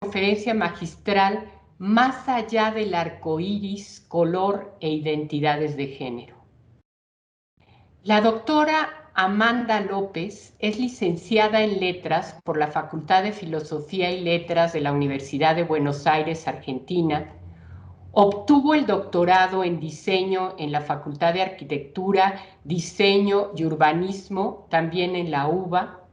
conferencia magistral Más allá del arco iris, color e identidades de género. La doctora Amanda López es licenciada en Letras por la Facultad de Filosofía y Letras de la Universidad de Buenos Aires, Argentina. Obtuvo el doctorado en diseño en la Facultad de Arquitectura, Diseño y Urbanismo, también en la UBA.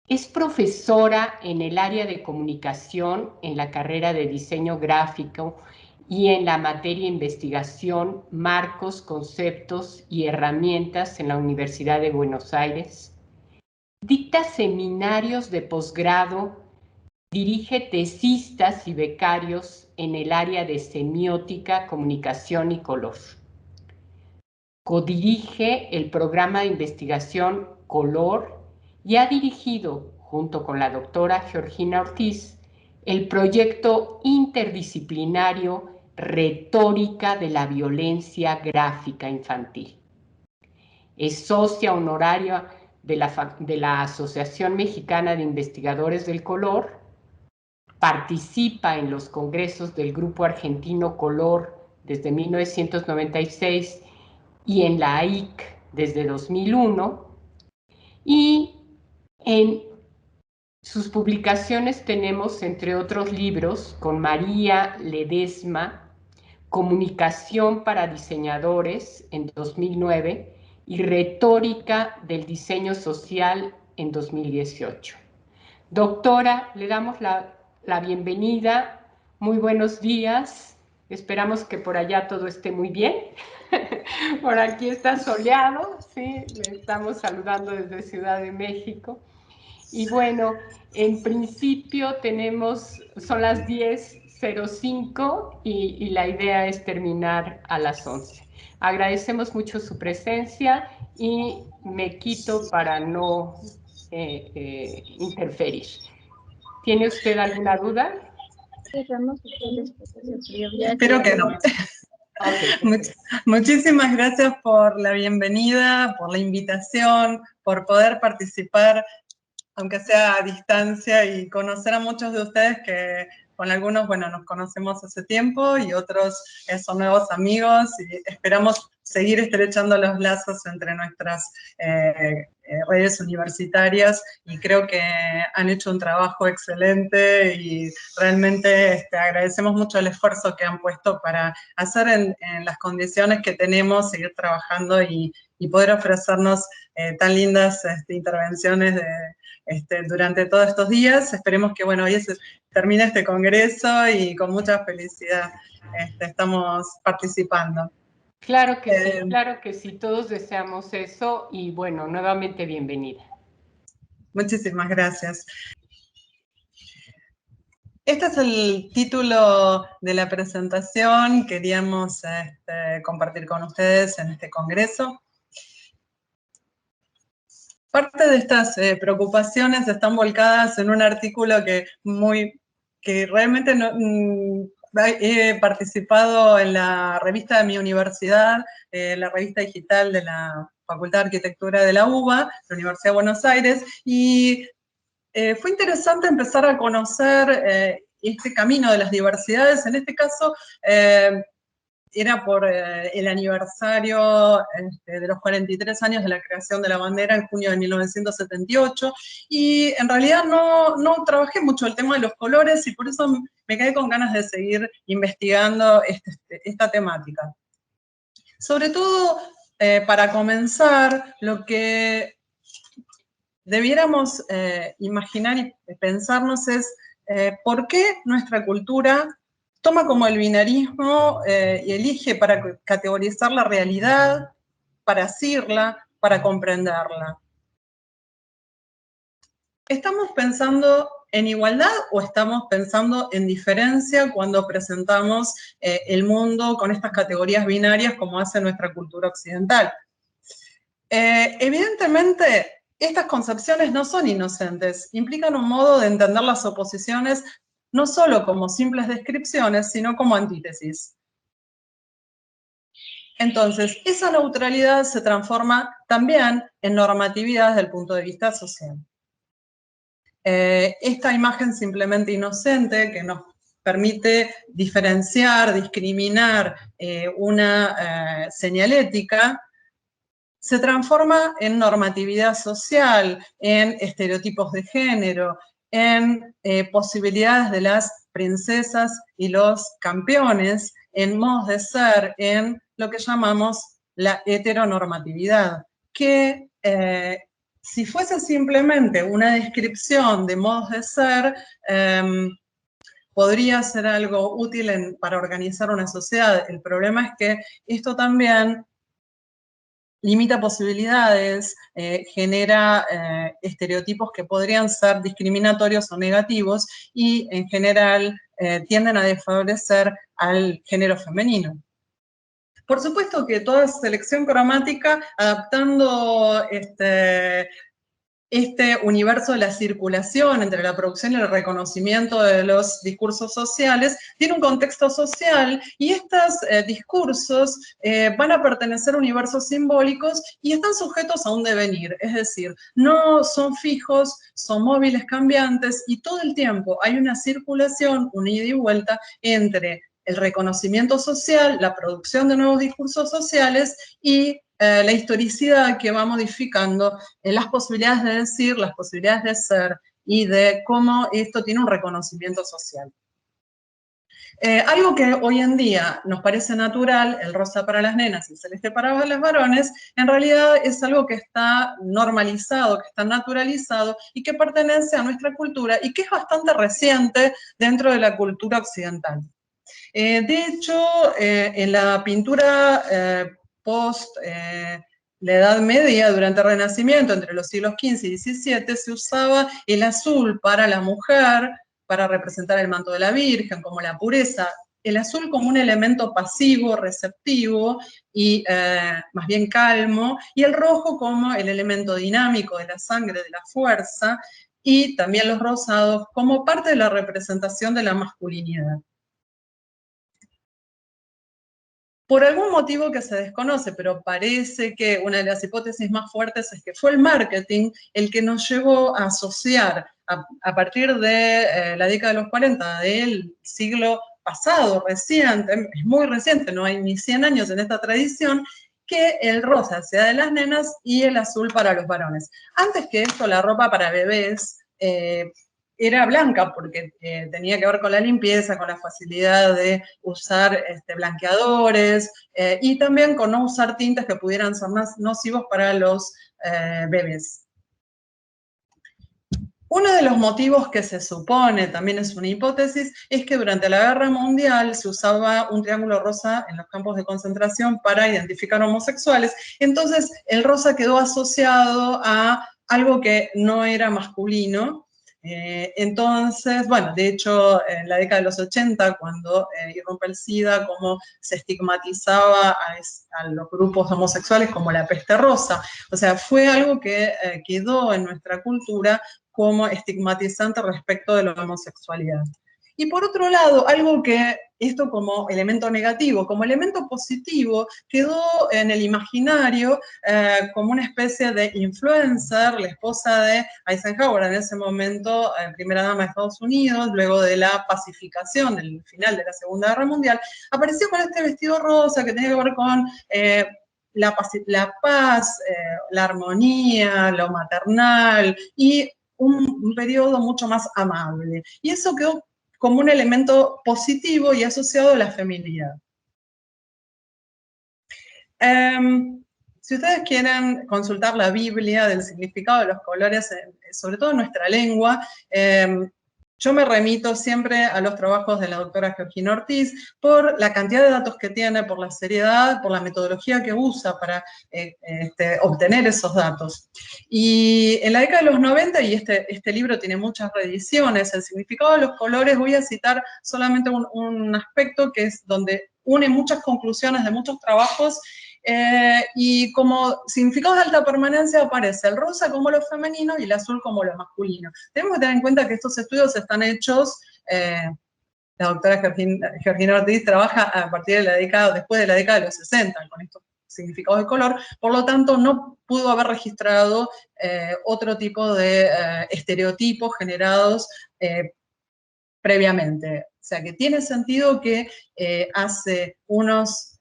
Es profesora en el área de comunicación en la carrera de diseño gráfico y en la materia investigación, marcos, conceptos y herramientas en la Universidad de Buenos Aires. Dicta seminarios de posgrado, dirige tesistas y becarios en el área de semiótica, comunicación y color. Codirige el programa de investigación Color y ha dirigido, junto con la doctora Georgina Ortiz, el proyecto interdisciplinario Retórica de la Violencia Gráfica Infantil. Es socia honoraria de la Asociación Mexicana de Investigadores del Color, participa en los congresos del Grupo Argentino Color desde 1996 y en la AIC desde 2001, y en sus publicaciones tenemos, entre otros libros, con María Ledesma, Comunicación para Diseñadores en 2009 y Retórica del Diseño Social en 2018. Doctora, le damos la bienvenida. Muy buenos días. Esperamos que por allá todo esté muy bien. Por aquí está soleado, sí, le estamos saludando desde Ciudad de México. Y bueno, en principio son las 10:05 y la idea es terminar a las 11. Agradecemos mucho su presencia y me quito para no interferir. ¿Tiene usted alguna duda? Espero que no. Okay. Muchísimas gracias por la bienvenida, por la invitación, por poder participar, aunque sea a distancia, y conocer a muchos de ustedes que con algunos, bueno, nos conocemos hace tiempo y otros son nuevos amigos, y esperamos seguir estrechando los lazos entre nuestras redes universitarias, y creo que han hecho un trabajo excelente y realmente agradecemos mucho el esfuerzo que han puesto para hacer en las condiciones que tenemos, seguir trabajando y poder ofrecernos tan lindas intervenciones durante todos estos días. Esperemos que, bueno, hoy se termine este congreso y con mucha felicidad estamos participando. Claro que sí, todos deseamos eso, y bueno, nuevamente bienvenida. Muchísimas gracias. Este es el título de la presentación que queríamos compartir con ustedes en este congreso. Parte de estas preocupaciones están volcadas en un artículo que realmente he participado en la revista de mi universidad, la revista digital de la Facultad de Arquitectura de la UBA, la Universidad de Buenos Aires, y fue interesante empezar a conocer este camino de las diversidades. En este caso, era por el aniversario de los 43 años de la creación de la bandera en junio de 1978, y en realidad no trabajé mucho el tema de los colores, y por eso me quedé con ganas de seguir investigando esta temática. Sobre todo, para comenzar, lo que debiéramos imaginar y pensarnos es por qué nuestra cultura toma como el binarismo y elige para categorizar la realidad, para asirla, para comprenderla. ¿Estamos pensando en igualdad o estamos pensando en diferencia cuando presentamos el mundo con estas categorías binarias como hace nuestra cultura occidental? Evidentemente, estas concepciones no son inocentes, implican un modo de entender las oposiciones no solo como simples descripciones, sino como antítesis. Entonces, esa neutralidad se transforma también en normatividad desde el punto de vista social. Esta imagen simplemente inocente que nos permite diferenciar, discriminar una señalética, se transforma en normatividad social, en estereotipos de género, en posibilidades de las princesas y los campeones, en modos de ser, en lo que llamamos la heteronormatividad, que si fuese simplemente una descripción de modos de ser, podría ser algo útil para organizar una sociedad. El problema es que esto también limita posibilidades, genera estereotipos que podrían ser discriminatorios o negativos y en general tienden a desfavorecer al género femenino. Por supuesto que toda selección cromática, adaptando este universo de la circulación entre la producción y el reconocimiento de los discursos sociales, tiene un contexto social y estos discursos van a pertenecer a universos simbólicos y están sujetos a un devenir, es decir, no son fijos, son móviles, cambiantes y todo el tiempo hay una circulación, una ida y vuelta entre el reconocimiento social, la producción de nuevos discursos sociales y la historicidad que va modificando las posibilidades de decir, las posibilidades de ser y de cómo esto tiene un reconocimiento social. Algo que hoy en día nos parece natural, el rosa para las nenas y el celeste para los varones, en realidad es algo que está normalizado, que está naturalizado y que pertenece a nuestra cultura y que es bastante reciente dentro de la cultura occidental. De hecho, en la pintura post la Edad Media, durante el Renacimiento, entre los siglos XV y XVII, se usaba el azul para la mujer, para representar el manto de la Virgen, como la pureza, el azul como un elemento pasivo, receptivo y más bien calmo, y el rojo como el elemento dinámico de la sangre, de la fuerza, y también los rosados como parte de la representación de la masculinidad. Por algún motivo que se desconoce, pero parece que una de las hipótesis más fuertes es que fue el marketing el que nos llevó a asociar a partir de la década de los 40 del siglo pasado, reciente, es muy reciente, no hay ni 100 años en esta tradición, que el rosa sea de las nenas y el azul para los varones. Antes que esto, la ropa para bebés era blanca porque tenía que ver con la limpieza, con la facilidad de usar blanqueadores y también con no usar tintes que pudieran ser más nocivos para los bebés. Uno de los motivos que se supone, también es una hipótesis, es que durante la Guerra Mundial se usaba un triángulo rosa en los campos de concentración para identificar homosexuales. Entonces, el rosa quedó asociado a algo que no era masculino. Entonces, bueno, de hecho, en la década de los 80, cuando irrumpe el SIDA, como se estigmatizaba a los grupos homosexuales como la peste rosa. O sea, fue algo que quedó en nuestra cultura como estigmatizante respecto de la homosexualidad. Y por otro lado, algo que esto como elemento negativo, como elemento positivo, quedó en el imaginario como una especie de influencer, la esposa de Eisenhower, en ese momento primera dama de Estados Unidos, luego de la pacificación, del final de la Segunda Guerra Mundial, apareció con este vestido rosa que tenía que ver con la paz, la armonía, lo maternal y un periodo mucho más amable. Y eso quedó como un elemento positivo y asociado a la feminidad. Si ustedes quieren consultar la Biblia del significado de los colores, sobre todo en nuestra lengua, yo me remito siempre a los trabajos de la doctora Georgina Ortiz por la cantidad de datos que tiene, por la seriedad, por la metodología que usa para obtener esos datos. Y en la década de los 90, y este libro tiene muchas reediciones, el significado de los colores, voy a citar solamente un aspecto que es donde une muchas conclusiones de muchos trabajos. Y como significados de alta permanencia aparece el rosa como lo femenino y el azul como lo masculino. Tenemos que tener en cuenta que estos estudios están hechos, la doctora Georgina Ortiz trabaja a partir de la década, después de la década de los 60 con estos significados de color, por lo tanto no pudo haber registrado otro tipo de estereotipos generados previamente. O sea que tiene sentido que hace unos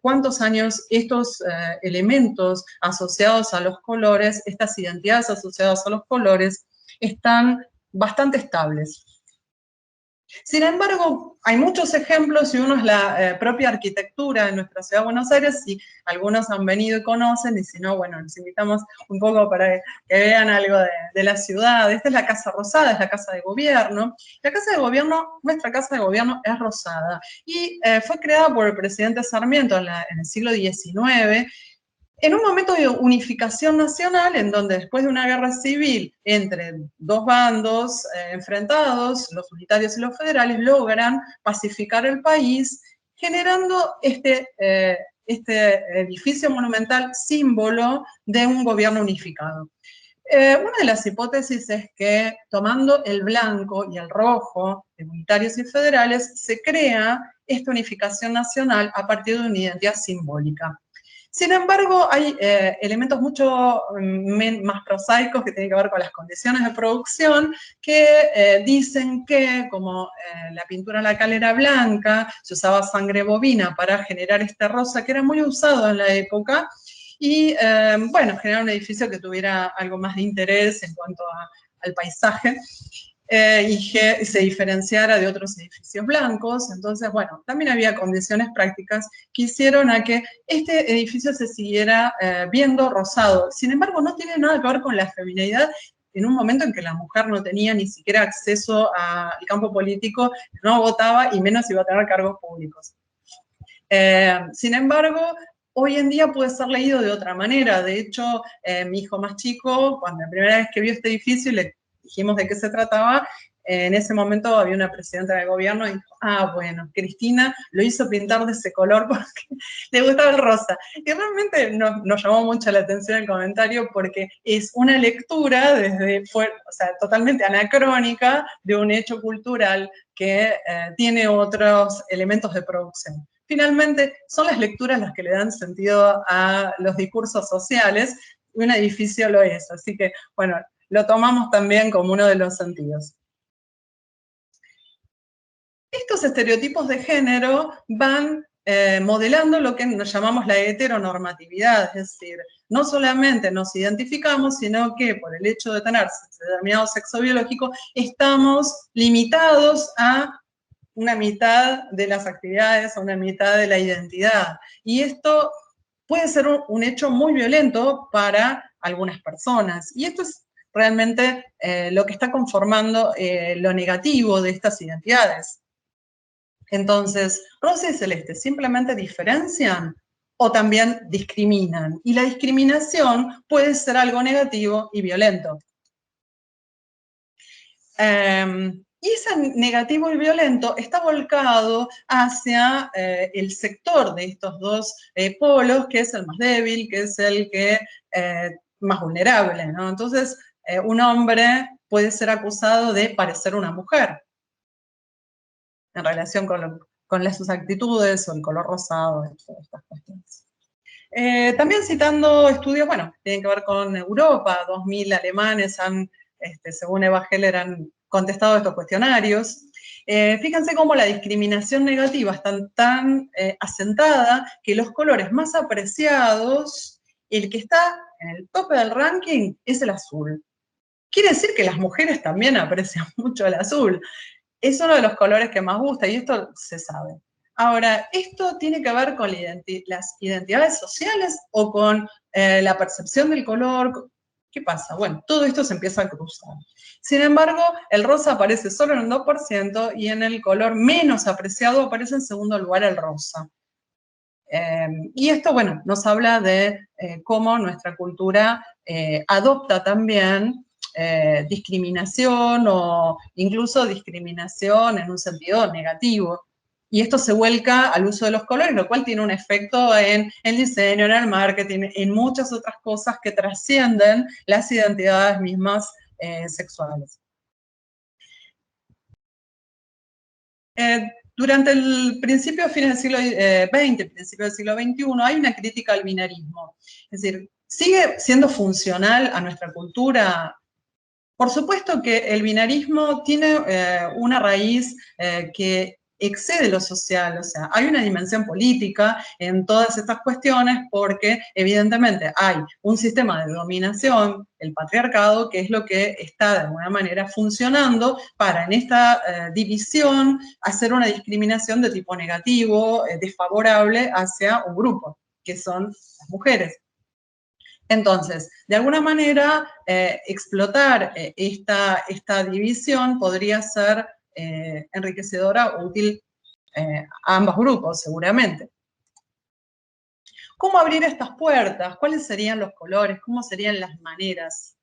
cuantos años estos elementos asociados a los colores, estas identidades asociadas a los colores, están bastante estables. Sin embargo, hay muchos ejemplos y uno es la propia arquitectura de nuestra ciudad de Buenos Aires, y algunos han venido y conocen, y si no, bueno, les invitamos un poco para que vean algo de la ciudad. Esta es la Casa Rosada, es la Casa de Gobierno. La Casa de Gobierno, nuestra Casa de Gobierno es rosada, y fue creada por el presidente Sarmiento en el siglo XIX, en un momento de unificación nacional, en donde después de una guerra civil entre dos bandos enfrentados, los unitarios y los federales, logran pacificar el país, generando este edificio monumental símbolo de un gobierno unificado. Una de las hipótesis es que tomando el blanco y el rojo de unitarios y federales, se crea esta unificación nacional a partir de una identidad simbólica. Sin embargo, hay elementos mucho más prosaicos que tienen que ver con las condiciones de producción, que dicen que, como la pintura en la cal era blanca, se usaba sangre bovina para generar este rosa, que era muy usado en la época, y bueno, generar un edificio que tuviera algo más de interés en cuanto al paisaje, y que se diferenciara de otros edificios blancos. Entonces, bueno, también había condiciones prácticas que hicieron a que este edificio se siguiera viendo rosado. Sin embargo, no tiene nada que ver con la feminidad en un momento en que la mujer no tenía ni siquiera acceso al campo político, no votaba y menos iba a tener cargos públicos. Sin embargo, hoy en día puede ser leído de otra manera. De hecho, mi hijo más chico, cuando la primera vez que vio este edificio y le dijimos de qué se trataba, en ese momento había una presidenta del gobierno y dijo, ah, bueno, Cristina lo hizo pintar de ese color porque le gustaba el rosa. Y realmente nos llamó mucho la atención el comentario, porque es una lectura totalmente anacrónica de un hecho cultural que tiene otros elementos de producción. Finalmente, son las lecturas las que le dan sentido a los discursos sociales, y un edificio lo es. Así que, bueno, lo tomamos también como uno de los sentidos. Estos estereotipos de género van modelando lo que nos llamamos la heteronormatividad, es decir, no solamente nos identificamos, sino que por el hecho de tener determinado sexo biológico, estamos limitados a una mitad de las actividades, a una mitad de la identidad. Y esto puede ser un hecho muy violento para algunas personas. Y esto es realmente lo que está conformando lo negativo de estas identidades. Entonces, rosa y celeste, ¿simplemente diferencian o también discriminan? Y la discriminación puede ser algo negativo y violento. Y ese negativo y violento está volcado hacia el sector de estos dos polos, que es el más débil, que es el que más vulnerable, ¿no? Entonces, un hombre puede ser acusado de parecer una mujer en relación con sus actitudes o el color rosado, todas estas cuestiones. También citando estudios, bueno, tienen que ver con Europa, 2000 alemanes han, según Eva Heller, han contestado estos cuestionarios. Fíjense cómo la discriminación negativa está tan asentada que los colores más apreciados, el que está en el tope del ranking es el azul. Quiere decir que las mujeres también aprecian mucho el azul. Es uno de los colores que más gusta, y esto se sabe. Ahora, ¿esto tiene que ver con las identidades sociales o con la percepción del color? ¿Qué pasa? Bueno, todo esto se empieza a cruzar. Sin embargo, el rosa aparece solo en un 2%, y en el color menos apreciado aparece en segundo lugar el rosa. Y esto, bueno, nos habla de cómo nuestra cultura adopta también discriminación, o incluso discriminación en un sentido negativo. Y esto se vuelca al uso de los colores, lo cual tiene un efecto en el diseño, en el marketing, en muchas otras cosas que trascienden las identidades mismas sexuales. durante el principio, fines del siglo XX, principio del siglo XXI, hay una crítica al binarismo. Es decir, ¿sigue siendo funcional a nuestra cultura? Por supuesto que el binarismo tiene una raíz que excede lo social, o sea, hay una dimensión política en todas estas cuestiones porque evidentemente hay un sistema de dominación, el patriarcado, que es lo que está de alguna manera funcionando para en esta división hacer una discriminación de tipo negativo, desfavorable hacia un grupo, que son las mujeres. Entonces, de alguna manera, explotar esta división podría ser enriquecedora o útil a ambos grupos, seguramente. ¿Cómo abrir estas puertas? ¿Cuáles serían los colores? ¿Cómo serían las maneras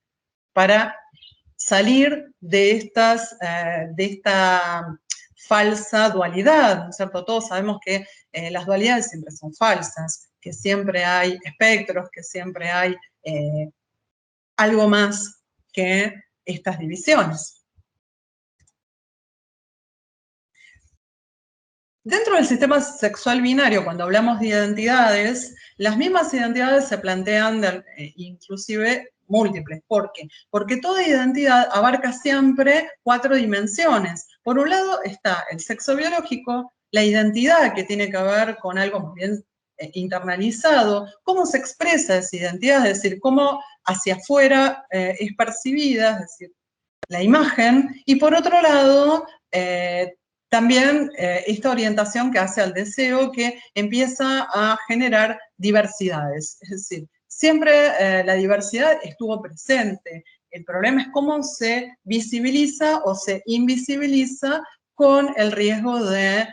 para salir de esta falsa dualidad? ¿No es cierto? Todos sabemos que las dualidades siempre son falsas, que siempre hay espectros, que siempre hay algo más que estas divisiones. Dentro del sistema sexual binario, cuando hablamos de identidades, las mismas identidades se plantean inclusive múltiples. ¿Por qué? Porque toda identidad abarca siempre 4 dimensiones. Por un lado está el sexo biológico, la identidad que tiene que ver con algo más bien internalizado, cómo se expresa esa identidad, es decir, cómo hacia afuera es percibida, es decir, la imagen, y por otro lado, también esta orientación que hace al deseo que empieza a generar diversidades, es decir, siempre la diversidad estuvo presente, el problema es cómo se visibiliza o se invisibiliza con el riesgo de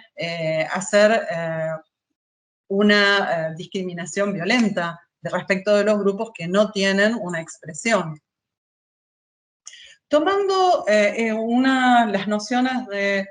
hacer una discriminación violenta respecto de los grupos que no tienen una expresión. Tomando las nociones de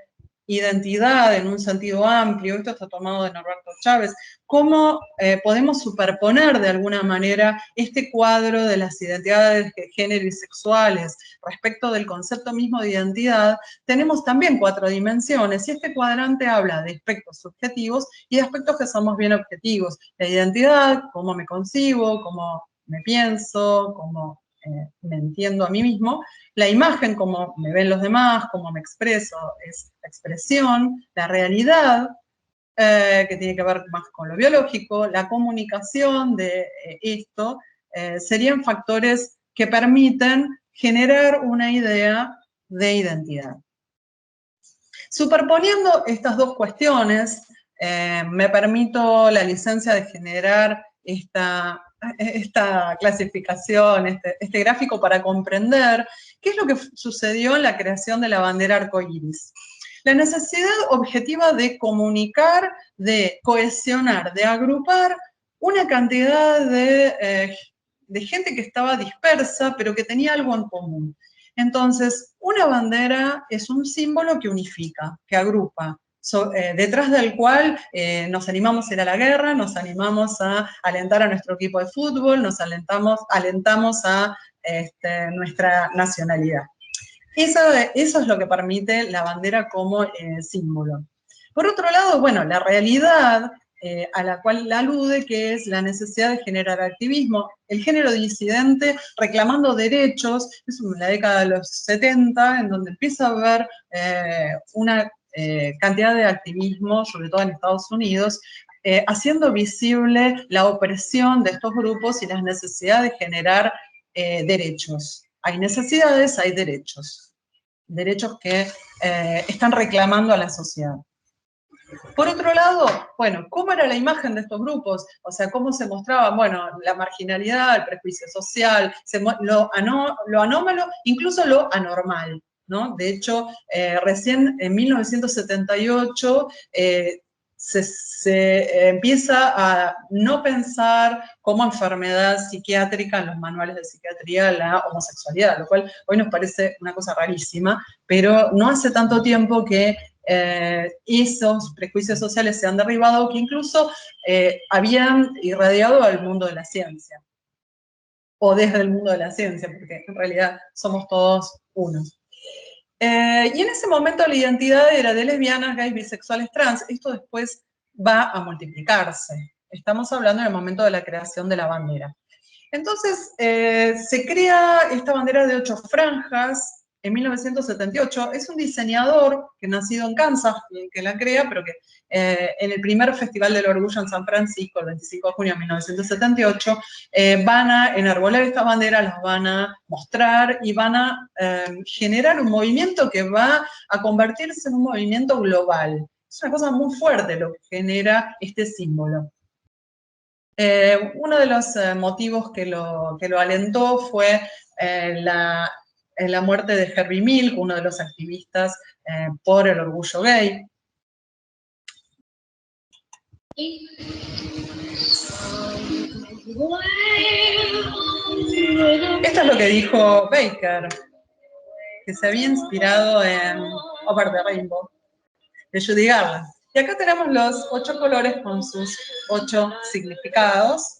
identidad en un sentido amplio, esto está tomado de Norberto Chávez, ¿cómo podemos superponer de alguna manera este cuadro de las identidades de género y sexuales respecto del concepto mismo de identidad? Tenemos también 4 dimensiones y este cuadrante habla de aspectos subjetivos y de aspectos que somos bien objetivos. La identidad, cómo me concibo, cómo me pienso, cómo me entiendo a mí mismo. La imagen, cómo me ven los demás, cómo me expreso, es la expresión. La realidad, que tiene que ver más con lo biológico. La comunicación de esto serían factores que permiten generar una idea de identidad. Superponiendo estas dos cuestiones, me permito la licencia de generar esta clasificación, este gráfico para comprender qué es lo que sucedió en la creación de la bandera arcoíris. La necesidad objetiva de comunicar, de cohesionar, de agrupar una cantidad de gente que estaba dispersa, pero que tenía algo en común. Entonces, una bandera es un símbolo que unifica, que agrupa, detrás del cual nos animamos a ir a la guerra, nos animamos a alentar a nuestro equipo de fútbol, nos alentamos a nuestra nacionalidad. Eso es lo que permite la bandera como símbolo. Por otro lado, bueno, la realidad a la cual alude, que es la necesidad de generar activismo. El género disidente reclamando derechos, es en la década de los 70, en donde empieza a haber una cantidad de activismo, sobre todo en Estados Unidos, haciendo visible la opresión de estos grupos y la necesidad de generar derechos. Hay necesidades, hay derechos. Derechos que están reclamando a la sociedad. Por otro lado, bueno, ¿cómo era la imagen de estos grupos? O sea, ¿cómo se mostraba? Bueno, la marginalidad, el prejuicio social, lo anómalo, incluso lo anormal, ¿no? De hecho, recién en 1978 se empieza a no pensar como enfermedad psiquiátrica en los manuales de psiquiatría la homosexualidad, lo cual hoy nos parece una cosa rarísima, pero no hace tanto tiempo que esos prejuicios sociales se han derribado, que incluso habían irradiado al mundo de la ciencia, o desde el mundo de la ciencia, porque en realidad somos todos unos. Y en ese momento la identidad era de lesbianas, gays, bisexuales, trans. Esto después va a multiplicarse. Estamos hablando en el momento de la creación de la bandera. Entonces, se crea esta bandera de 8 franjas en 1978. Es un diseñador que nacido en Kansas, que la crea, pero que en el primer Festival del Orgullo en San Francisco, el 25 de junio de 1978, van a enarbolar esta bandera, las van a mostrar y van a generar un movimiento que va a convertirse en un movimiento global. Es una cosa muy fuerte lo que genera este símbolo. Uno de los motivos que lo alentó fue la muerte de Harvey Milk, uno de los activistas por el orgullo gay. Esto es lo que dijo Baker, que se había inspirado en Over the Rainbow, de Judy Garland. Y acá tenemos los 8 colores con sus 8 significados: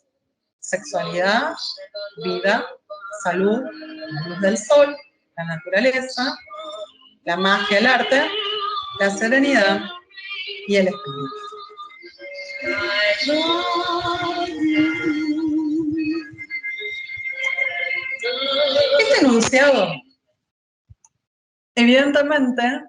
sexualidad, vida, salud, la luz del sol, la naturaleza, la magia, el arte, la serenidad y el espíritu. Este enunciado, evidentemente,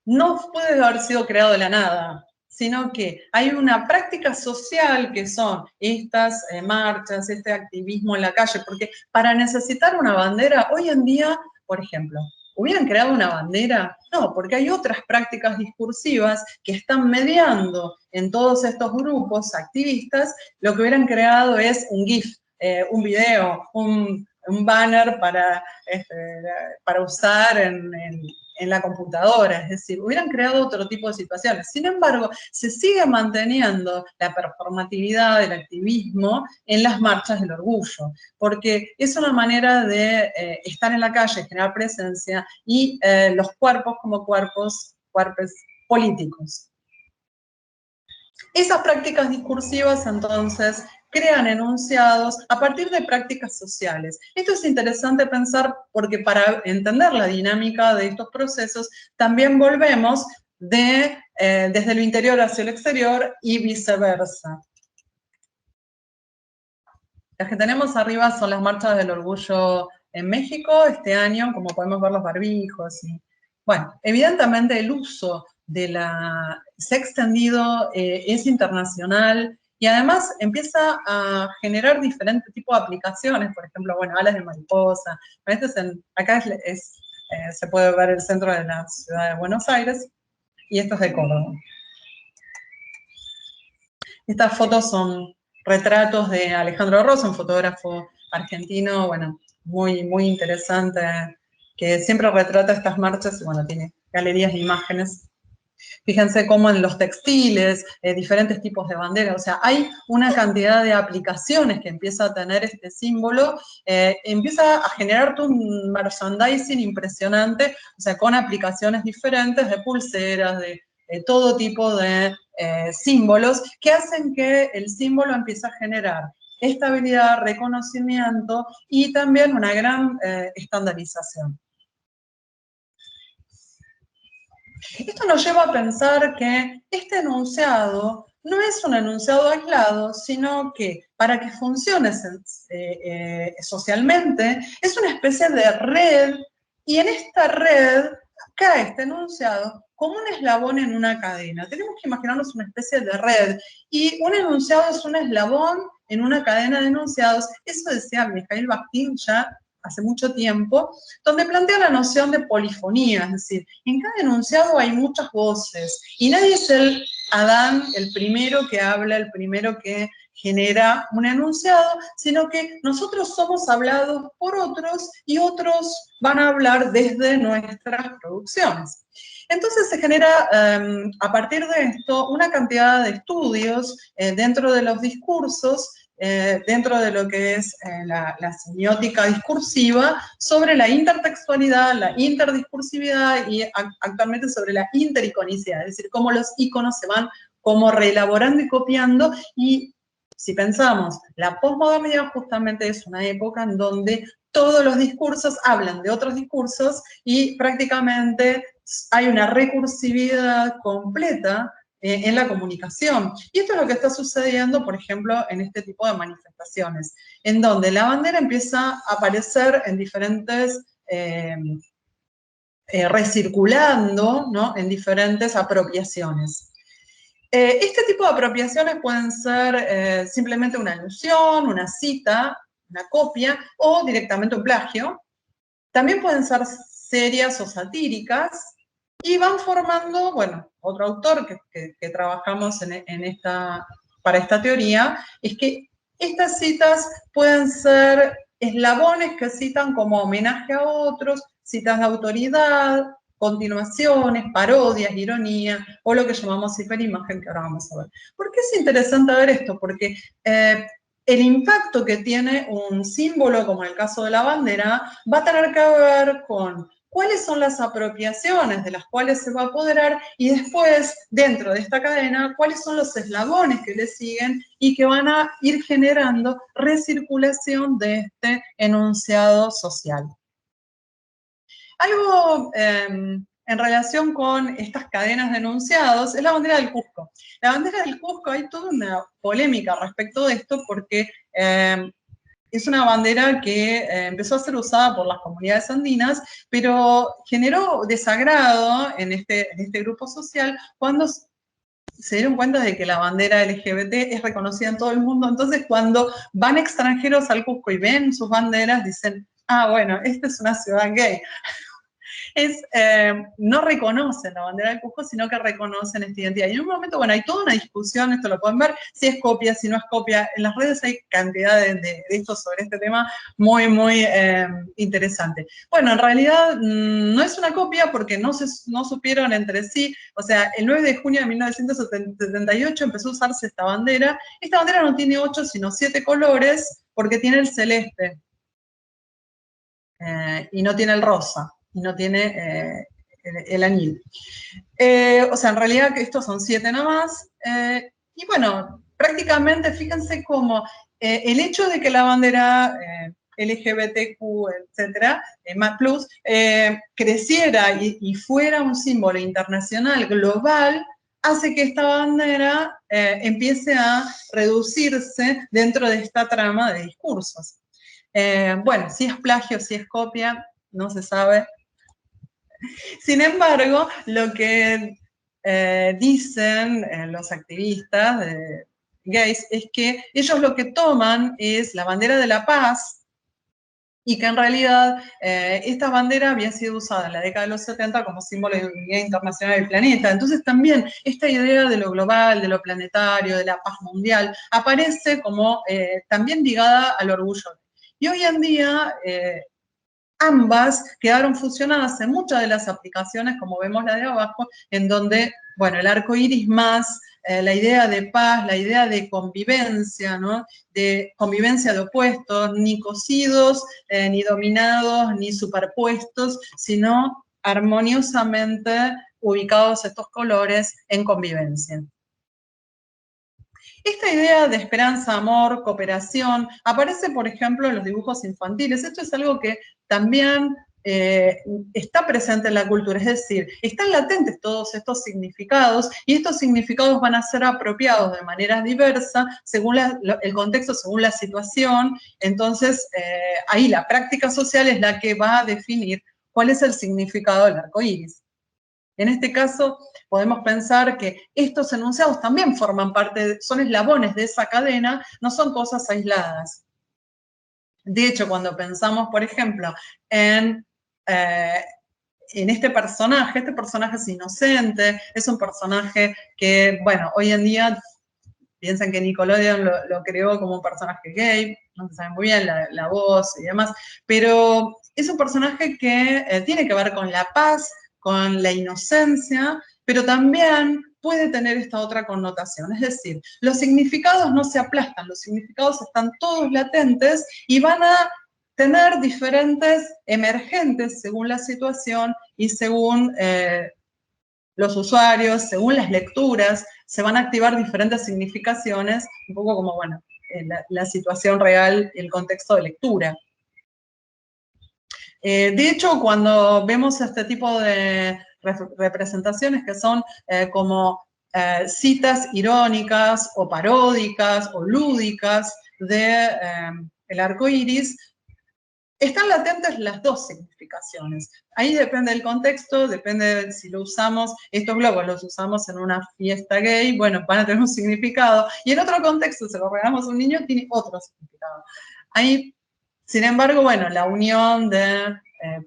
no puede haber sido creado de la nada, sino que hay una práctica social que son estas marchas, este activismo en la calle, porque para necesitar una bandera, hoy en día, por ejemplo, ¿hubieran creado una bandera? No, porque hay otras prácticas discursivas que están mediando en todos estos grupos activistas. Lo que hubieran creado es un GIF, un video, un banner para usar en la computadora, es decir, hubieran creado otro tipo de situaciones. Sin embargo, se sigue manteniendo la performatividad del activismo en las marchas del orgullo, porque es una manera de estar en la calle, generar presencia, y los cuerpos como cuerpos políticos. Esas prácticas discursivas, entonces, crean enunciados a partir de prácticas sociales. Esto es interesante pensar porque para entender la dinámica de estos procesos, también volvemos desde lo interior hacia el exterior y viceversa. Las que tenemos arriba son las marchas del orgullo en México este año, como podemos ver los barbijos. Bueno, evidentemente el uso se ha extendido, es internacional, y además empieza a generar diferentes tipos de aplicaciones, por ejemplo, bueno, alas de mariposa. Acá se puede ver el centro de la ciudad de Buenos Aires, y esto es de Córdoba. Estas fotos son retratos de Alejandro Rosso, un fotógrafo argentino, bueno, muy, muy interesante, que siempre retrata estas marchas y, bueno, tiene galerías de imágenes. Fíjense cómo en los textiles, diferentes tipos de banderas, o sea, hay una cantidad de aplicaciones que empieza a tener este símbolo, empieza a generar todo un merchandising impresionante, o sea, con aplicaciones diferentes de pulseras, de todo tipo de símbolos, que hacen que el símbolo empiece a generar estabilidad, reconocimiento y también una gran estandarización. Esto nos lleva a pensar que este enunciado no es un enunciado aislado, sino que para que funcione socialmente es una especie de red, y en esta red cae este enunciado como un eslabón en una cadena. Tenemos que imaginarnos una especie de red, y un enunciado es un eslabón en una cadena de enunciados. Eso decía Mikhail Bakhtin ya hace mucho tiempo, donde plantea la noción de polifonía, es decir, en cada enunciado hay muchas voces, y nadie es el Adán, el primero que habla, el primero que genera un enunciado, sino que nosotros somos hablados por otros, y otros van a hablar desde nuestras producciones. Entonces se genera, a partir de esto, una cantidad de estudios dentro de los discursos, dentro de lo que es la semiótica discursiva, sobre la intertextualidad, la interdiscursividad, y actualmente sobre la intericonicidad, es decir, cómo los iconos se van como reelaborando y copiando, y si pensamos, la posmodernidad justamente es una época en donde todos los discursos hablan de otros discursos y prácticamente hay una recursividad completa en la comunicación. Y esto es lo que está sucediendo, por ejemplo, en este tipo de manifestaciones, en donde la bandera empieza a aparecer en diferentes, recirculando, ¿no?, en diferentes apropiaciones. Este tipo de apropiaciones pueden ser simplemente una alusión, una cita, una copia o directamente un plagio. También pueden ser serias o satíricas y van formando, bueno, otro autor que trabajamos para esta teoría, es que estas citas pueden ser eslabones que citan como homenaje a otros, citas de autoridad, continuaciones, parodias, ironía, o lo que llamamos hiperimagen, que ahora vamos a ver. ¿Por qué es interesante ver esto? Porque el impacto que tiene un símbolo, como en el caso de la bandera, va a tener que ver con cuáles son las apropiaciones de las cuales se va a apoderar y después, dentro de esta cadena, cuáles son los eslabones que le siguen y que van a ir generando recirculación de este enunciado social. Algo en relación con estas cadenas de enunciados es la bandera del Cusco. La bandera del Cusco, hay toda una polémica respecto de esto porque es una bandera que empezó a ser usada por las comunidades andinas, pero generó desagrado en este grupo social cuando se dieron cuenta de que la bandera LGBT es reconocida en todo el mundo. Entonces, cuando van extranjeros al Cusco y ven sus banderas, dicen, ah, bueno, esta es una ciudad gay. No reconocen la bandera del Cusco, sino que reconocen esta identidad. Y en un momento, bueno, hay toda una discusión, esto lo pueden ver, si es copia, si no es copia. En las redes hay cantidad de esto sobre este tema muy, muy interesante. Bueno, en realidad no es una copia porque no supieron entre sí. O sea, el 9 de junio de 1978 empezó a usarse esta bandera. Esta bandera no tiene 8, sino 7 colores, porque tiene el celeste y no tiene el rosa. Y no tiene el anil. O sea, en realidad estos son 7 nada más. Y bueno, prácticamente fíjense cómo el hecho de que la bandera LGBTQ, etcétera, más plus, creciera y fuera un símbolo internacional, global, hace que esta bandera empiece a reducirse dentro de esta trama de discursos. Bueno, si es plagio, si es copia, no se sabe. Sin embargo, lo que dicen los activistas gays es que ellos lo que toman es la bandera de la paz y que en realidad esta bandera había sido usada en la década de los 70 como símbolo de unidad internacional del planeta. Entonces también esta idea de lo global, de lo planetario, de la paz mundial, aparece como también ligada al orgullo. Y hoy en día ambas quedaron fusionadas en muchas de las aplicaciones, como vemos la de abajo, en donde, bueno, el arco iris más la idea de paz, la idea de convivencia, ¿no? De convivencia de opuestos, ni cosidos, ni dominados, ni superpuestos, sino armoniosamente ubicados estos colores en convivencia. Esta idea de esperanza, amor, cooperación, aparece, por ejemplo, en los dibujos infantiles. Esto es algo que también está presente en la cultura, es decir, están latentes todos estos significados y estos significados van a ser apropiados de manera diversa según el contexto, según la situación. Entonces, ahí la práctica social es la que va a definir cuál es el significado del arco iris. En este caso, podemos pensar que estos enunciados también forman parte, son eslabones de esa cadena, no son cosas aisladas. De hecho, cuando pensamos, por ejemplo, en este personaje es inocente, es un personaje que, bueno, hoy en día piensan que Nickelodeon lo creó como un personaje gay, no se sabe muy bien la voz y demás, pero es un personaje que tiene que ver con la paz, con la inocencia, pero también puede tener esta otra connotación. Es decir, los significados no se aplastan, los significados están todos latentes y van a tener diferentes emergentes según la situación y según los usuarios, según las lecturas, se van a activar diferentes significaciones, un poco como, bueno, la situación real, el contexto de lectura. De hecho, cuando vemos este tipo de representaciones que son como citas irónicas o paródicas o lúdicas de el arco iris, están latentes las dos significaciones. Ahí depende del contexto, depende de si lo usamos, estos globos los usamos en una fiesta gay, bueno, van a tener un significado, y en otro contexto, se lo regalamos a un niño, tiene otro significado. Ahí, sin embargo, bueno, la unión de,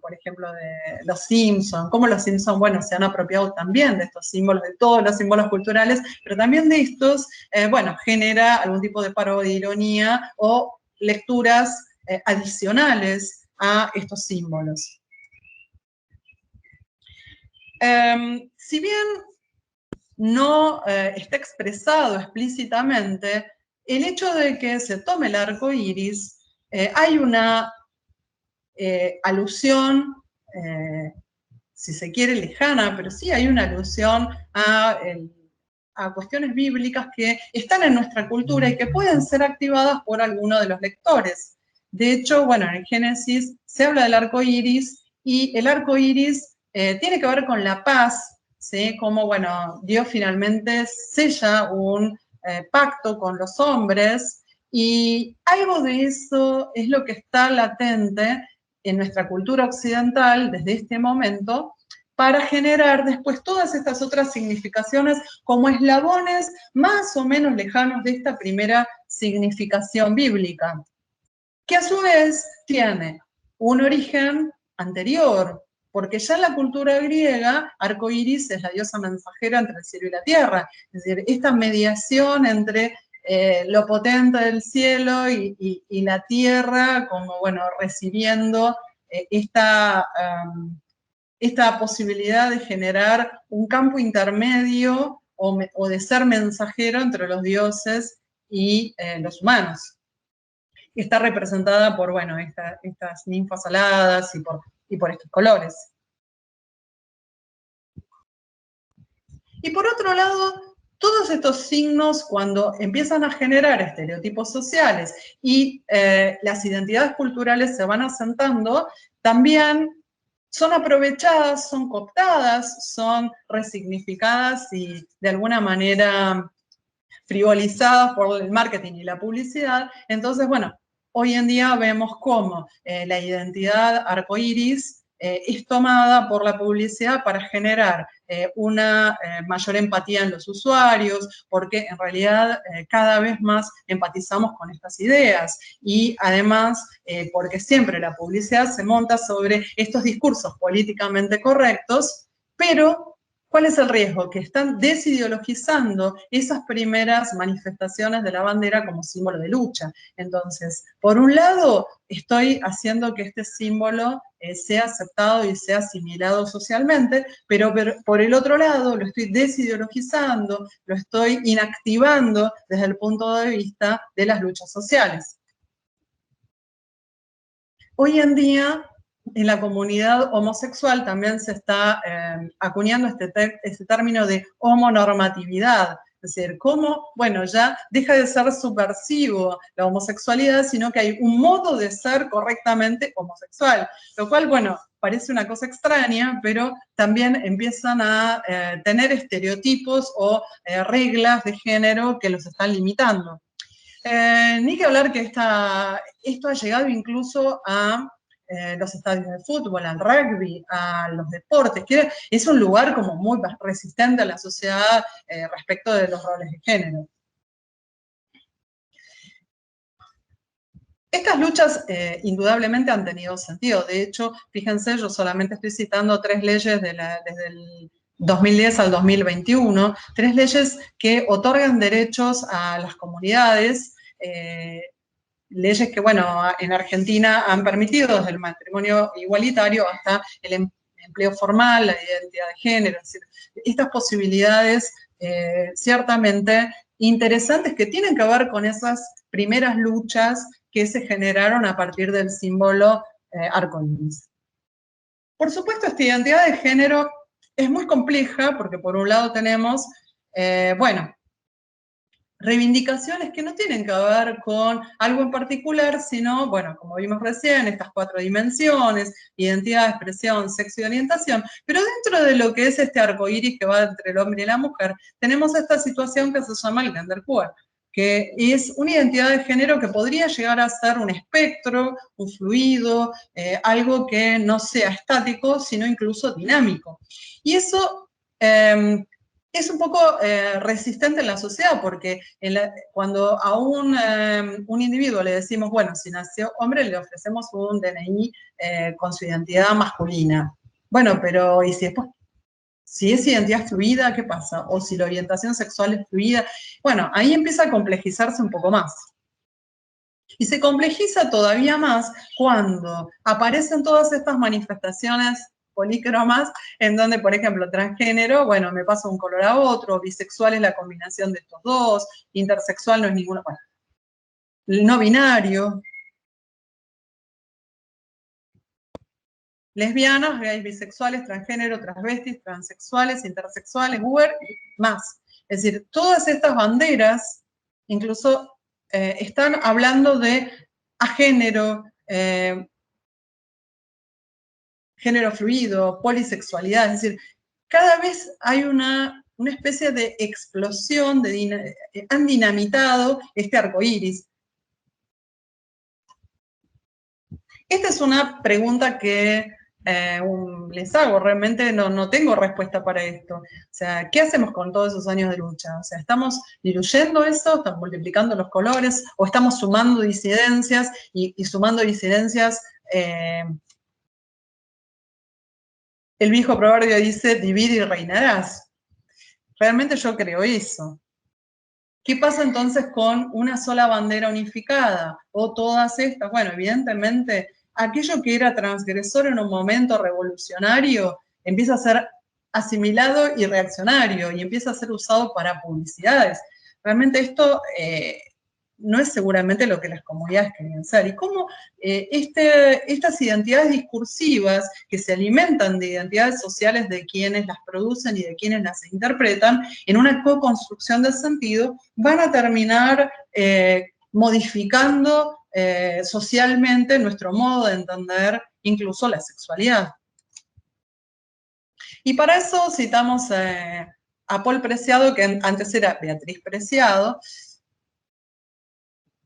por ejemplo, de los Simpsons, cómo los Simpsons, bueno, se han apropiado también de estos símbolos, de todos los símbolos culturales, pero también de estos, bueno, genera algún tipo de parodia, ironía o lecturas adicionales a estos símbolos. Si bien no está expresado explícitamente, el hecho de que se tome el arco iris, hay una alusión, si se quiere lejana, pero sí hay una alusión a cuestiones bíblicas que están en nuestra cultura y que pueden ser activadas por alguno de los lectores. De hecho, bueno, en el Génesis se habla del arco iris y el arco iris tiene que ver con la paz, ¿sí? Como, bueno, Dios finalmente sella un pacto con los hombres y algo de eso es lo que está latente en nuestra cultura occidental desde este momento para generar después todas estas otras significaciones como eslabones más o menos lejanos de esta primera significación bíblica, que a su vez tiene un origen anterior, porque ya en la cultura griega, arcoíris es la diosa mensajera entre el cielo y la tierra, es decir, esta mediación entre lo potente del cielo y la tierra, como, bueno, recibiendo esta posibilidad de generar un campo intermedio o de ser mensajero entre los dioses y los humanos. Está representada por, bueno, estas ninfas aladas y por estos colores. Y por otro lado, todos estos signos, cuando empiezan a generar estereotipos sociales y las identidades culturales se van asentando, también son aprovechadas, son cooptadas, son resignificadas y de alguna manera frivolizadas por el marketing y la publicidad. Entonces, bueno, hoy en día vemos cómo la identidad arcoíris es tomada por la publicidad para generar una mayor empatía en los usuarios, porque en realidad cada vez más empatizamos con estas ideas y además porque siempre la publicidad se monta sobre estos discursos políticamente correctos, pero ¿cuál es el riesgo? Que están desideologizando esas primeras manifestaciones de la bandera como símbolo de lucha. Entonces, por un lado, estoy haciendo que este símbolo sea aceptado y sea asimilado socialmente, pero por el otro lado lo estoy desideologizando, lo estoy inactivando desde el punto de vista de las luchas sociales. Hoy en día, en la comunidad homosexual también se está acuñando este término de homonormatividad, es decir, cómo, bueno, ya deja de ser subversivo la homosexualidad, sino que hay un modo de ser correctamente homosexual, lo cual, bueno, parece una cosa extraña, pero también empiezan a tener estereotipos o reglas de género que los están limitando. Ni que hablar que esto ha llegado incluso a los estadios de fútbol, al rugby, a los deportes, que es un lugar como muy resistente a la sociedad respecto de los roles de género. Estas luchas indudablemente han tenido sentido. De hecho, fíjense, yo solamente estoy citando 3 leyes desde el 2010 al 2021, 3 leyes que otorgan derechos a las comunidades, leyes que, bueno, en Argentina han permitido desde el matrimonio igualitario hasta el empleo formal, la identidad de género, es decir, estas posibilidades ciertamente interesantes que tienen que ver con esas primeras luchas que se generaron a partir del símbolo arcoíris. Por supuesto, esta identidad de género es muy compleja porque por un lado tenemos, bueno, reivindicaciones que no tienen que ver con algo en particular, sino, bueno, como vimos recién, estas 4 dimensiones, identidad, expresión, sexo y orientación, pero dentro de lo que es este arcoíris que va entre el hombre y la mujer, tenemos esta situación que se llama el genderqueer, que es una identidad de género que podría llegar a ser un espectro, un fluido, algo que no sea estático, sino incluso dinámico. Y eso es un poco resistente en la sociedad, porque cuando a un individuo le decimos, bueno, si nació hombre, le ofrecemos un DNI con su identidad masculina. Bueno, pero ¿y si después, si es identidad fluida, qué pasa? O si la orientación sexual es fluida. Bueno, ahí empieza a complejizarse un poco más. Y se complejiza todavía más cuando aparecen todas estas manifestaciones polícromas, en donde, por ejemplo, transgénero, bueno, me paso de un color a otro, bisexual es la combinación de estos dos, intersexual no es ninguno, bueno, no binario, lesbianas, gays, bisexuales, transgénero, transvestis, transexuales, intersexuales, queer y más. Es decir, todas estas banderas, incluso están hablando de agénero, género fluido, polisexualidad, es decir, cada vez hay una especie de explosión, han dinamitado este arcoíris. Esta es una pregunta que les hago, realmente no tengo respuesta para esto. O sea, ¿qué hacemos con todos esos años de lucha? O sea, ¿estamos diluyendo eso? ¿Estamos multiplicando los colores? ¿O estamos sumando disidencias y sumando disidencias? El viejo proverbio dice, divide y reinarás. Realmente yo creo eso. ¿Qué pasa entonces con una sola bandera unificada? O todas estas, bueno, evidentemente, aquello que era transgresor en un momento revolucionario empieza a ser asimilado y reaccionario y empieza a ser usado para publicidades. Realmente esto no es seguramente lo que las comunidades querían ser. Y cómo estas identidades discursivas que se alimentan de identidades sociales de quienes las producen y de quienes las interpretan, en una co-construcción del sentido, van a terminar modificando socialmente nuestro modo de entender incluso la sexualidad. Y para eso citamos a Paul Preciado, que antes era Beatriz Preciado.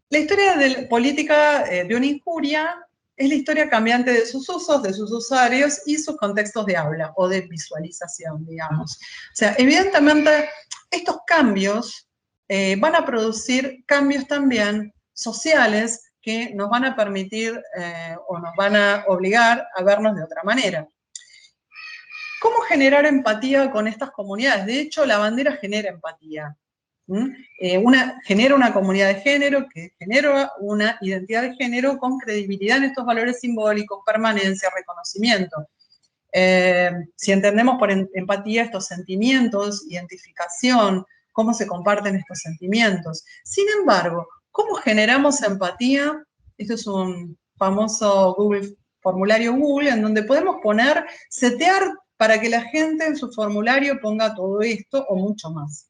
La historia política de una injuria es la historia cambiante de sus usos, de sus usuarios y sus contextos de habla o de visualización, digamos. O sea, evidentemente estos cambios van a producir cambios también sociales que nos van a permitir o nos van a obligar a vernos de otra manera. ¿Cómo generar empatía con estas comunidades? De hecho, la bandera genera empatía. Genera una comunidad de género que genera una identidad de género con credibilidad en estos valores simbólicos, permanencia, reconocimiento. Si entendemos por empatía estos sentimientos, identificación, cómo se comparten estos sentimientos. Sin embargo, ¿cómo generamos empatía? Esto es un famoso formulario Google, en donde podemos setear para que la gente en su formulario ponga todo esto o mucho más.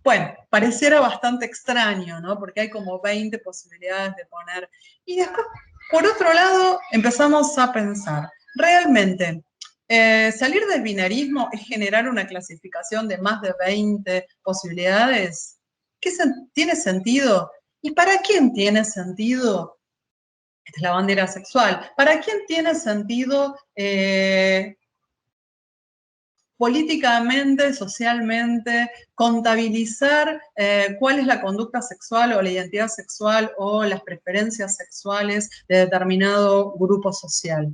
Bueno, pareciera bastante extraño, ¿no? Porque hay como 20 posibilidades de poner. Y después, por otro lado, empezamos a pensar, realmente, salir del binarismo es generar una clasificación de más de 20 posibilidades. ¿Tiene sentido? ¿Y para quién tiene sentido? Esta es la bandera sexual. ¿Para quién tiene sentido políticamente, socialmente, contabilizar cuál es la conducta sexual o la identidad sexual o las preferencias sexuales de determinado grupo social?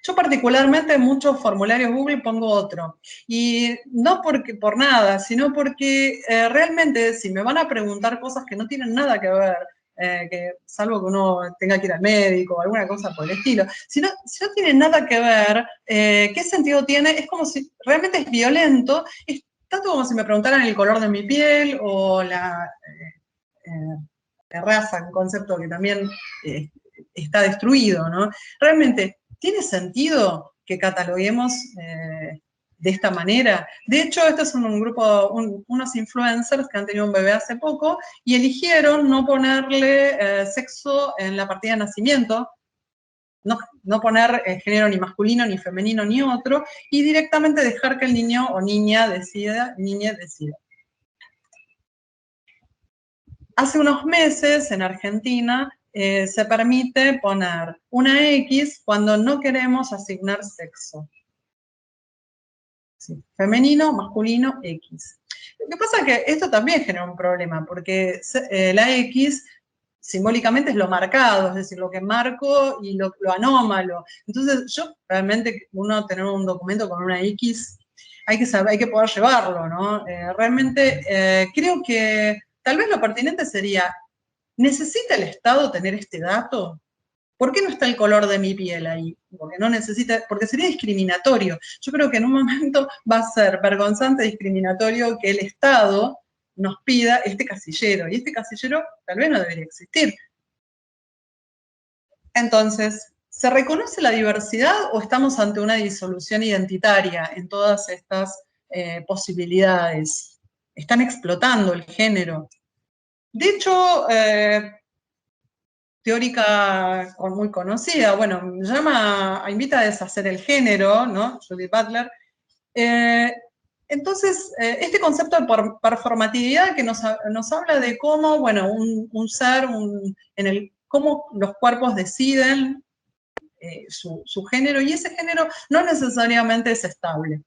Yo particularmente en muchos formularios Google pongo otro. Y no por nada, sino porque realmente si me van a preguntar cosas que no tienen nada que ver, salvo que uno tenga que ir al médico o alguna cosa por el estilo, si no tiene nada que ver, ¿qué sentido tiene? Es como si realmente es violento, es tanto como si me preguntaran el color de mi piel o la raza, un concepto que también está destruido, ¿no? Realmente, ¿tiene sentido que cataloguemos de esta manera? De hecho, esto es un grupo, unos influencers que han tenido un bebé hace poco y eligieron no ponerle sexo en la partida de nacimiento, no poner género ni masculino, ni femenino, ni otro, y directamente dejar que el niño o niña decida. Hace unos meses en Argentina se permite poner una X cuando no queremos asignar sexo. Sí, femenino, masculino, X. Lo que pasa es que esto también genera un problema, porque la X simbólicamente es lo marcado, es decir, lo que marco y lo anómalo. Entonces, yo realmente, uno tener un documento con una X, hay que saber, hay que poder llevarlo, ¿no? Realmente creo que tal vez lo pertinente sería, ¿necesita el Estado tener este dato? ¿Por qué no está el color de mi piel ahí? Porque no necesita, porque sería discriminatorio. Yo creo que en un momento va a ser vergonzante, discriminatorio que el Estado nos pida este casillero, y este casillero tal vez no debería existir. Entonces, ¿se reconoce la diversidad o estamos ante una disolución identitaria en todas estas posibilidades? Están explotando el género. De hecho, teórica muy conocida, bueno, invita a deshacer el género, ¿no? Judith Butler. Entonces, este concepto de performatividad que nos habla de cómo, bueno, un ser, cómo los cuerpos deciden su género, y ese género no necesariamente es estable.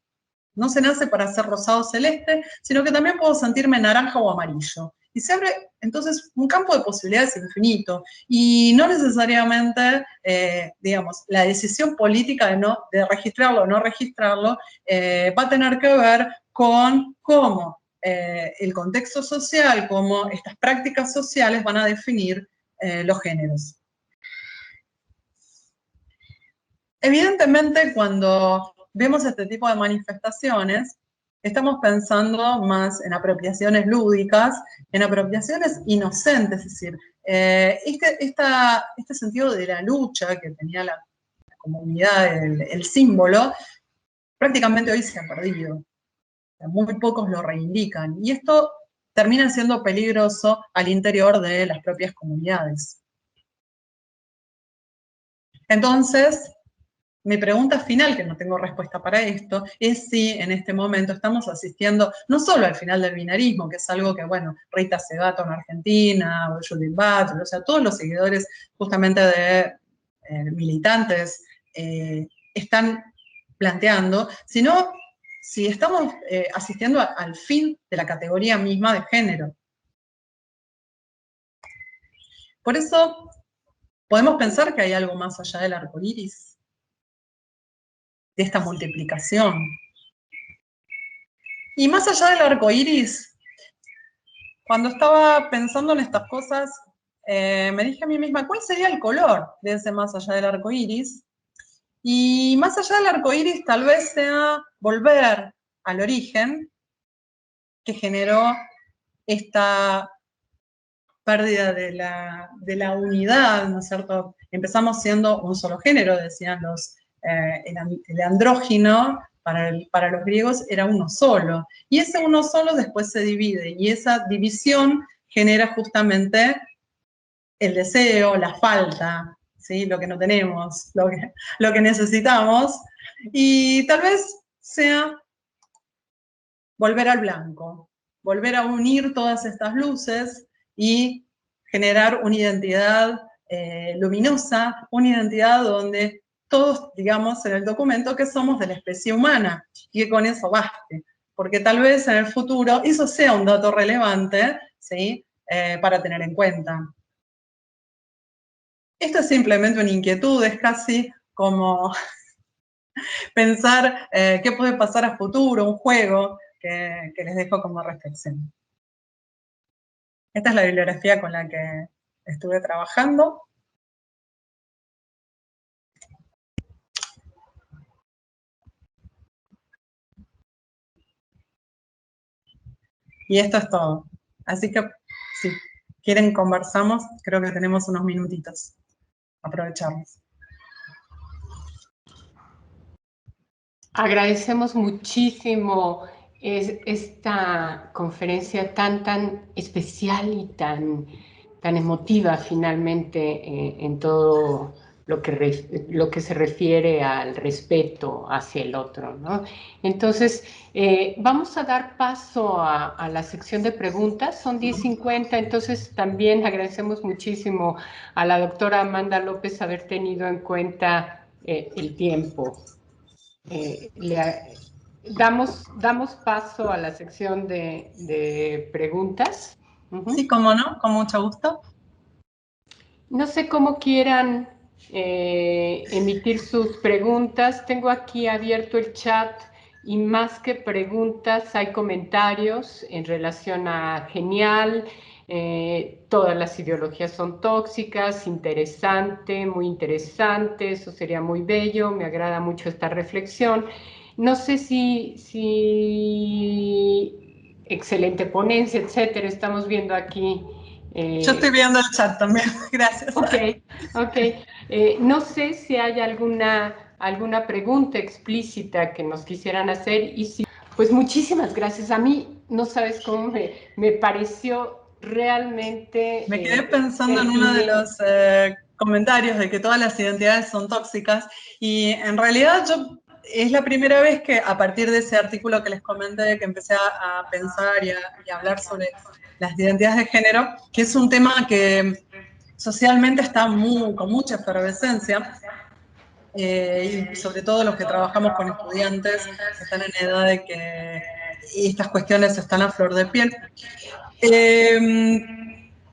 No se nace para ser rosado o celeste, sino que también puedo sentirme naranja o amarillo. Y se abre entonces un campo de posibilidades infinito. Y no necesariamente, digamos, la decisión política de registrarlo o no registrarlo va a tener que ver con cómo el contexto social, cómo estas prácticas sociales van a definir los géneros. Evidentemente, cuando vemos este tipo de manifestaciones, estamos pensando más en apropiaciones lúdicas, en apropiaciones inocentes, es decir, este sentido de la lucha que tenía la comunidad, el símbolo, prácticamente hoy se ha perdido. Muy pocos lo reivindican. Y esto termina siendo peligroso al interior de las propias comunidades. Entonces, mi pregunta final, que no tengo respuesta para esto, es si en este momento estamos asistiendo no solo al final del binarismo, que es algo que, bueno, Rita Segato en Argentina, o Judith Butler, o sea, todos los seguidores justamente de militantes están planteando, sino si estamos asistiendo al fin de la categoría misma de género. Por eso, podemos pensar que hay algo más allá del arco iris, de esta multiplicación. Y más allá del arco iris, cuando estaba pensando en estas cosas, me dije a mí misma, ¿cuál sería el color de ese más allá del arco iris? Y más allá del arco iris, tal vez sea volver al origen que generó esta pérdida de la unidad, ¿no es cierto? Empezamos siendo un solo género, decían el andrógino, para los griegos era uno solo. Y ese uno solo después se divide, y esa división genera justamente el deseo, la falta, ¿sí? Lo que no tenemos, lo que necesitamos, y tal vez sea volver al blanco, volver a unir todas estas luces y generar una identidad luminosa, una identidad donde todos digamos en el documento que somos de la especie humana y que con eso baste, porque tal vez en el futuro eso sea un dato relevante, ¿sí? Para tener en cuenta. Esto es simplemente una inquietud, es casi como pensar qué puede pasar a futuro, un juego que les dejo como reflexión. Esta es la bibliografía con la que estuve trabajando. Y esto es todo. Así que si quieren conversamos, creo que tenemos unos minutitos. aprovecharlos. Agradecemos muchísimo esta conferencia tan especial y tan emotiva finalmente en todo lo que se refiere al respeto hacia el otro, ¿no? Entonces, vamos a dar paso a la sección de preguntas, son 10:50, entonces también agradecemos muchísimo a la doctora Amanda López haber tenido en cuenta el tiempo. Damos paso a la sección de preguntas. Sí, cómo no, con mucho gusto. No sé cómo quieran emitir sus preguntas. Tengo aquí abierto el chat y más que preguntas hay comentarios en relación a genial. Todas las ideologías son tóxicas, interesante, muy interesante, eso sería muy bello, me agrada mucho esta reflexión. No sé si excelente ponencia, etcétera, estamos viendo aquí. Yo estoy viendo el chat también, gracias. Ok. No sé si hay alguna pregunta explícita que nos quisieran hacer y si, pues muchísimas gracias. A mí no sabes cómo me pareció realmente Me quedé pensando en uno de los comentarios de que todas las identidades son tóxicas y en realidad es la primera vez que a partir de ese artículo que les comenté que empecé a pensar y a hablar sobre las identidades de género, que es un tema que socialmente está con mucha efervescencia, y sobre todo los que trabajamos con estudiantes que están en edad de que estas cuestiones están a flor de piel.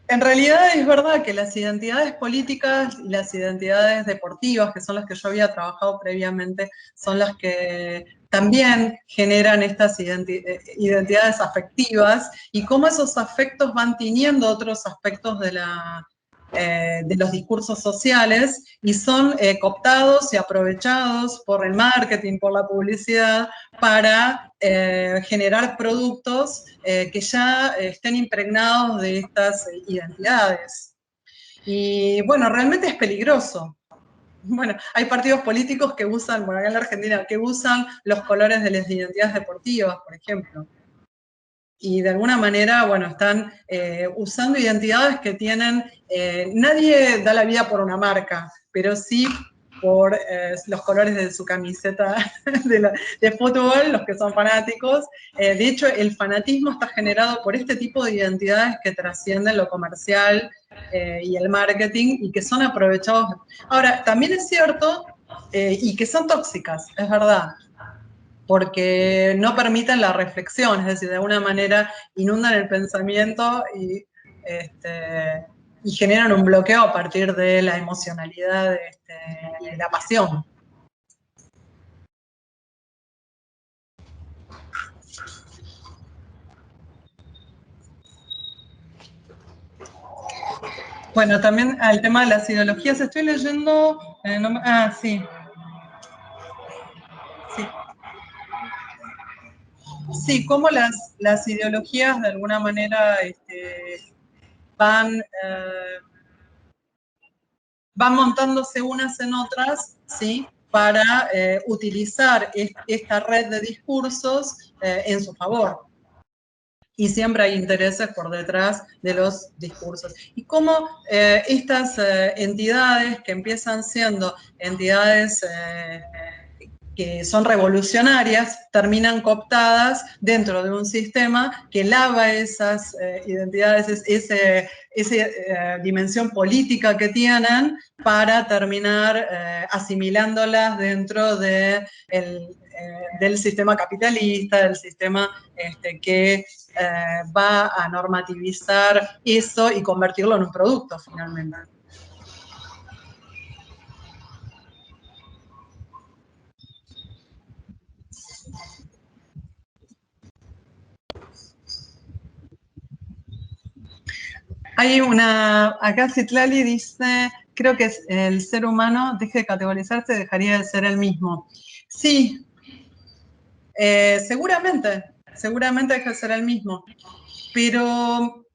En realidad es verdad que las identidades políticas y las identidades deportivas, que son las que yo había trabajado previamente, son las que también generan estas identidades afectivas y cómo esos afectos van tiñendo otros aspectos de los discursos sociales y son cooptados y aprovechados por el marketing, por la publicidad, para generar productos que ya estén impregnados de estas identidades. Y bueno, realmente es peligroso. Bueno, hay partidos políticos que usan, bueno, acá en la Argentina, que usan los colores de las identidades deportivas, por ejemplo. Y de alguna manera, bueno, están usando identidades que tienen, nadie da la vida por una marca, pero sí por los colores de su camiseta de fútbol, los que son fanáticos. De hecho, el fanatismo está generado por este tipo de identidades que trascienden lo comercial y el marketing y que son aprovechados. Ahora, también es cierto, y que son tóxicas, es verdad, porque no permiten la reflexión, es decir, de alguna manera inundan el pensamiento y generan un bloqueo a partir de la emocionalidad y de la pasión. Bueno, también al tema de las ideologías, estoy leyendo... sí. Sí, cómo las ideologías de alguna manera van montándose unas en otras, ¿sí? Para utilizar esta red de discursos en su favor. Y siempre hay intereses por detrás de los discursos. Y cómo estas entidades que empiezan siendo entidades que son revolucionarias, terminan cooptadas dentro de un sistema que lava esas identidades, esa dimensión política que tienen para terminar asimilándolas dentro del sistema capitalista, del sistema que va a normativizar eso y convertirlo en un producto finalmente. Hay acá Citlali dice, creo que el ser humano deje de categorizarse, dejaría de ser el mismo. Sí, seguramente deja de ser el mismo, pero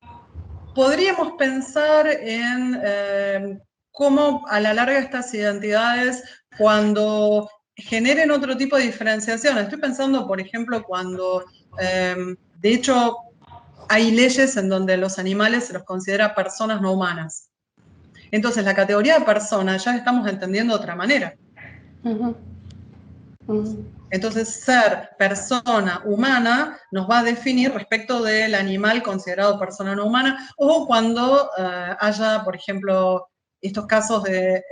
podríamos pensar en cómo a la larga estas identidades, cuando generen otro tipo de diferenciación. Estoy pensando, por ejemplo, cuando, de hecho, hay leyes en donde los animales se los considera personas no humanas. Entonces, la categoría de persona ya estamos entendiendo de otra manera. Entonces, ser persona humana nos va a definir respecto del animal considerado persona no humana, o cuando haya, por ejemplo, estos casos de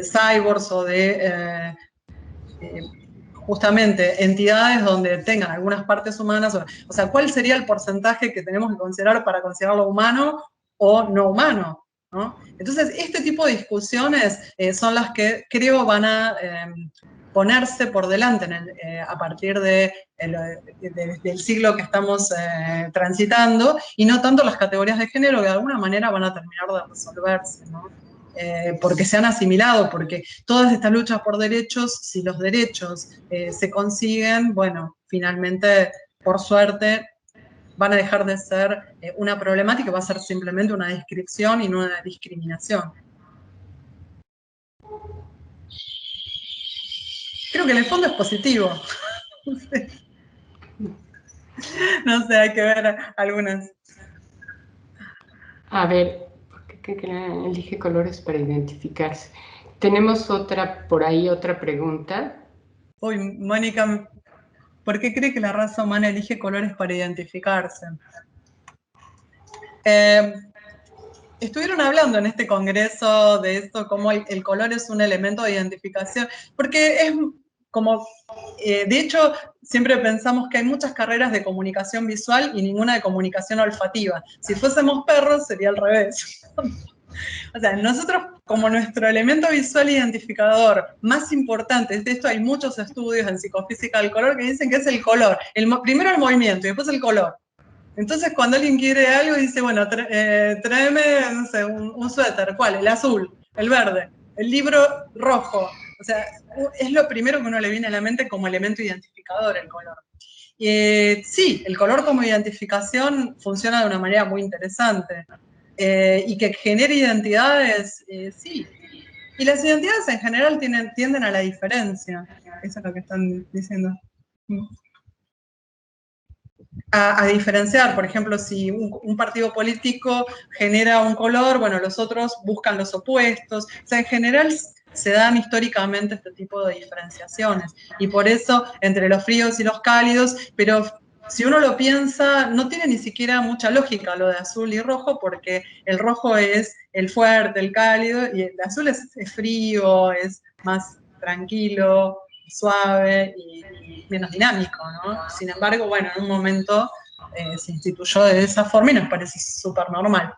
cyborgs o de justamente entidades donde tengan algunas partes humanas, o sea, ¿cuál sería el porcentaje que tenemos que considerar para considerarlo humano o no humano? ¿No? Entonces, este tipo de discusiones son las que creo van a ponerse por delante a partir del siglo que estamos transitando, y no tanto las categorías de género, que de alguna manera van a terminar de resolverse, ¿no? Porque se han asimilado, porque todas estas luchas por derechos, si los derechos se consiguen, bueno, finalmente, por suerte, van a dejar de ser una problemática, va a ser simplemente una descripción y no una discriminación. Creo que en el fondo es positivo. No sé, hay que ver algunas. A ver, ¿por qué elige colores para identificarse? Tenemos otra, por ahí otra pregunta. Uy, Mónica, ¿por qué cree que la raza humana elige colores para identificarse? Estuvieron hablando en este congreso de esto, cómo el color es un elemento de identificación, porque es como, de hecho, siempre pensamos que hay muchas carreras de comunicación visual y ninguna de comunicación olfativa. Si fuésemos perros, sería al revés. O sea, nosotros, como nuestro elemento visual identificador más importante, de esto hay muchos estudios en psicofísica del color que dicen que es el color. Primero el movimiento y después el color. Entonces, cuando alguien quiere algo, dice, bueno, tráeme, no sé, un suéter. ¿Cuál? El azul, el verde, el libro rojo. O sea, es lo primero que uno le viene a la mente como elemento identificador, el color. Sí, el color como identificación funciona de una manera muy interesante. Y que genere identidades, sí. Y las identidades en general tienden a la diferencia. Eso es lo que están diciendo. A diferenciar, por ejemplo, si un partido político genera un color, bueno, los otros buscan los opuestos. O sea, en general se dan históricamente este tipo de diferenciaciones. Y por eso, entre los fríos y los cálidos, pero si uno lo piensa, no tiene ni siquiera mucha lógica lo de azul y rojo, porque el rojo es el fuerte, el cálido, y el azul es frío, es más tranquilo, suave y menos dinámico, ¿no? Sin embargo, bueno, en un momento se instituyó de esa forma y nos parece súper normal.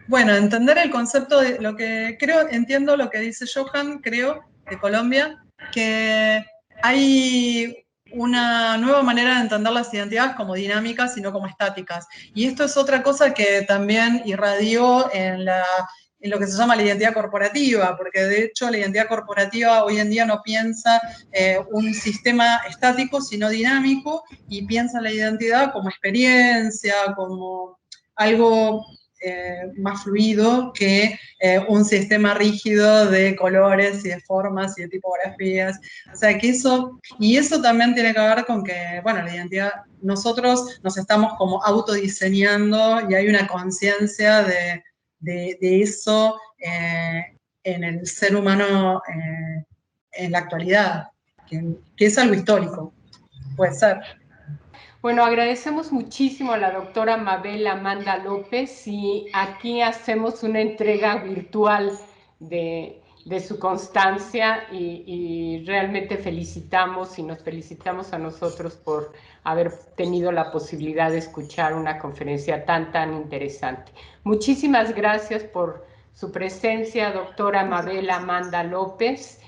Bueno, entender el concepto de lo que entiendo lo que dice Johan, creo, de Colombia, que hay una nueva manera de entender las identidades como dinámicas y no como estáticas. Y esto es otra cosa que también irradió en lo que se llama la identidad corporativa, porque de hecho la identidad corporativa hoy en día no piensa un sistema estático, sino dinámico, y piensa la identidad como experiencia, como algo más fluido que un sistema rígido de colores y de formas y de tipografías. O sea, que eso también tiene que ver con que, bueno, la identidad, nosotros nos estamos como autodiseñando y hay una conciencia de eso en el ser humano en la actualidad, que es algo histórico, puede ser. Bueno, agradecemos muchísimo a la doctora Mabel Amanda López, y aquí hacemos una entrega virtual de su constancia, y realmente felicitamos y nos felicitamos a nosotros por haber tenido la posibilidad de escuchar una conferencia tan interesante. Muchísimas gracias por su presencia, doctora Mabel Amanda López.